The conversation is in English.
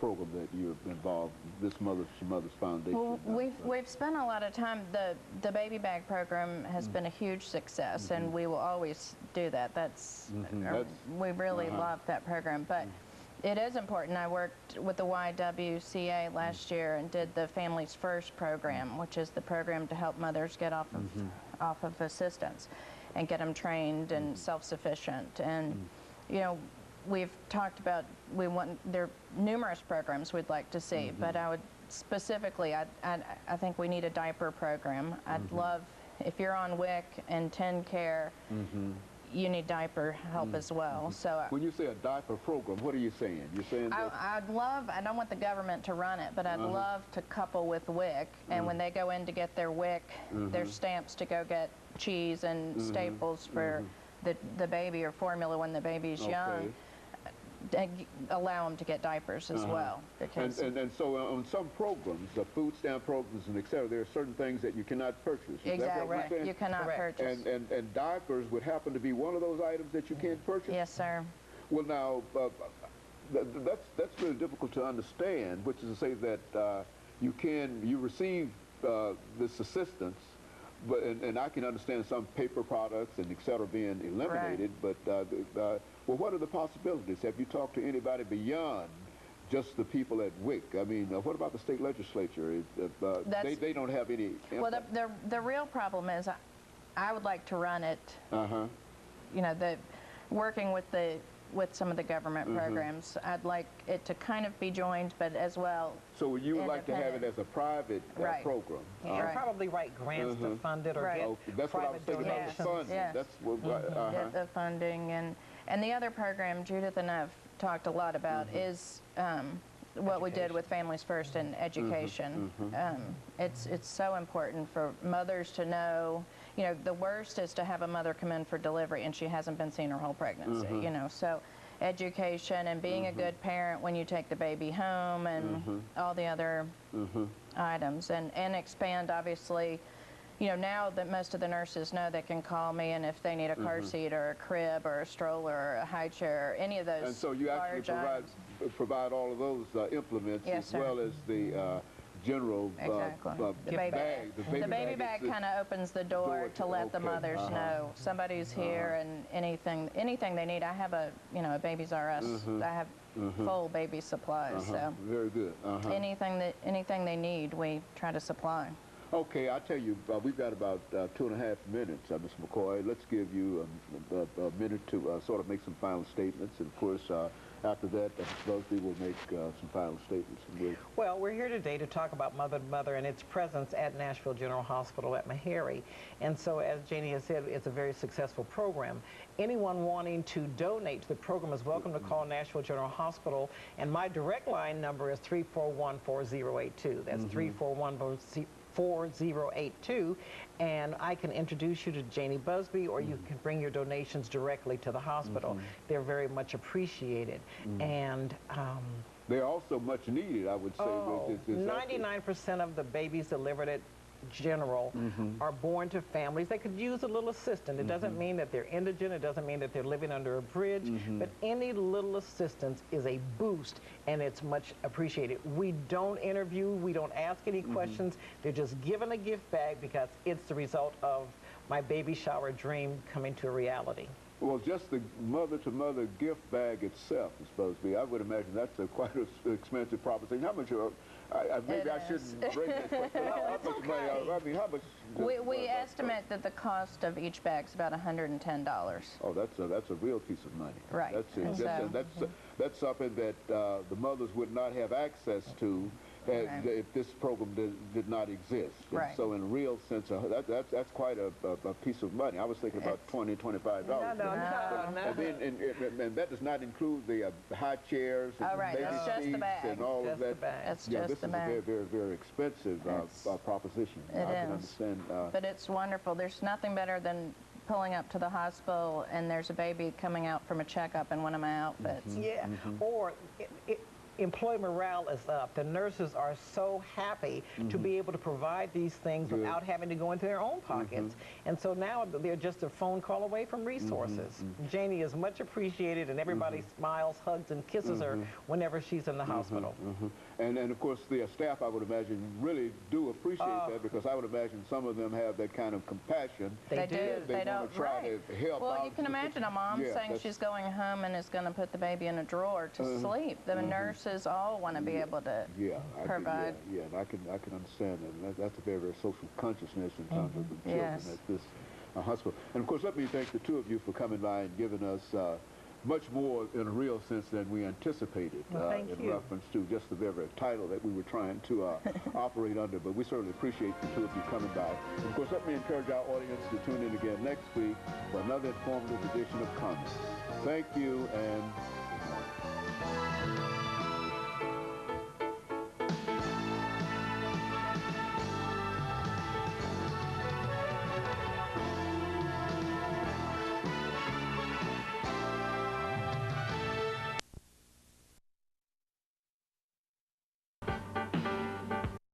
program that you're involved with, this Mothers to Mothers Foundation? Well, we've spent a lot of time. The baby bag program has been a huge success, and we will always do that. We really love that program, but it is important. I worked with the YWCA last year and did the Families First program, which is the program to help mothers get off of assistance and get them trained and self-sufficient. And you know, we've talked about there are numerous programs we'd like to see, but I would specifically, I think we need a diaper program. I'd love, if you're on WIC and TennCare, you need diaper help as well. So when you say a diaper program, what are you saying? You're saying that I don't want the government to run it, but I'd love to couple with WIC, and when they go in to get their WIC, their stamps to go get cheese and staples for the baby, or formula when the baby's young, allow them to get diapers as well. Because and so on some programs, food stamp programs and et cetera, there are certain things that you cannot purchase. Is exactly. that what you're saying? You cannot purchase. And diapers would happen to be one of those items that you can't purchase? Yes, sir. Well, now, that's really difficult to understand, which is to say that you receive this assistance, but and I can understand some paper products and et cetera being eliminated, but well, what are the possibilities? Have you talked to anybody beyond just the people at WIC? I mean, what about the state legislature? They don't have any impact. Well, the real problem is I would like to run it, you know, working with some of the government programs. I'd like it to kind of be joined, but as well. So you would like to have it as a private program? And probably write grants to fund it, or get that's what I was thinking about, the funding. Yes. That's what, Get the funding, and the other program Judith and I've talked a lot about is what we did with Families First and education. It's so important for mothers to know. You know, the worst is to have a mother come in for delivery and she hasn't been seen her whole pregnancy, you know, so education and being a good parent when you take the baby home and all the other items, and expand, obviously. You know, now that most of the nurses know, they can call me, and if they need a car seat or a crib or a stroller or a high chair, or any of those. And so you actually provide all of those implements, as well as the general the baby bag kind of opens the door to let the mothers know somebody's here, and anything they need. I have a Babies R Us. I have full baby supplies. So very good. Anything they need, we try to supply. Okay, I'll tell you, we've got about 2.5 minutes, Mr. McCoy. Let's give you a minute to sort of make some final statements. And of course, after that, Mr. Busbee will make some final statements. Well, we're here today to talk about Mother to Mother and its presence at Nashville General Hospital at Meharry. And so, as Janie has said, it's a very successful program. Anyone wanting to donate to the program is welcome to call Nashville General Hospital. And my direct line number is 341-4082. That's 341-4082, and I can introduce you to JBusbee4, or you can bring your donations directly to the hospital. They're very much appreciated. And they're also much needed, I would say. 99% of the babies delivered at General are born to families that could use a little assistance. It doesn't mean that they're indigent, it doesn't mean that they're living under a bridge, but any little assistance is a boost, and it's much appreciated. We don't interview, we don't ask any questions. They're just given a gift bag because it's the result of my baby shower dream coming to a reality. Well, just the mother-to-mother gift bag itself is supposed to be, I would imagine that's quite an expensive proposition. How much maybe I shouldn't bring that question. How much money, I mean, how much? We estimate that the cost of each bag is about $110. Oh, that's a real piece of money. Right. That's something that the mothers would not have access to if this program did not exist. And so in a real sense, that's quite a piece of money. I was thinking about $20, $25. No. And that does not include the high chairs and baby seats and all of that. That's just the bag. This is a very, very expensive proposition. It I can understand. But it's wonderful. There's nothing better than pulling up to the hospital and there's a baby coming out from a checkup in one of my outfits. Or employee morale is up. The nurses are so happy to be able to provide these things without having to go into their own pockets. And so now they're just a phone call away from resources. Janie is much appreciated, and everybody smiles, hugs, and kisses her whenever she's in the hospital. And of course, the staff, I would imagine, really do appreciate that, because I would imagine some of them have that kind of compassion. They do. They don't try to help Well, out. you can imagine a mom saying she's going home and is going to put the baby in a drawer to sleep. The nurses all want to be able to provide. And I can understand that. And that's a very, very social consciousness in terms of the children at this hospital. And of course, let me thank the two of you for coming by and giving us much more in a real sense than we anticipated in reference to just the very title that we were trying to operate under. But we certainly appreciate the two of you coming by. And of course, let me encourage our audience to tune in again next week for another informative edition of Comments. Thank you, and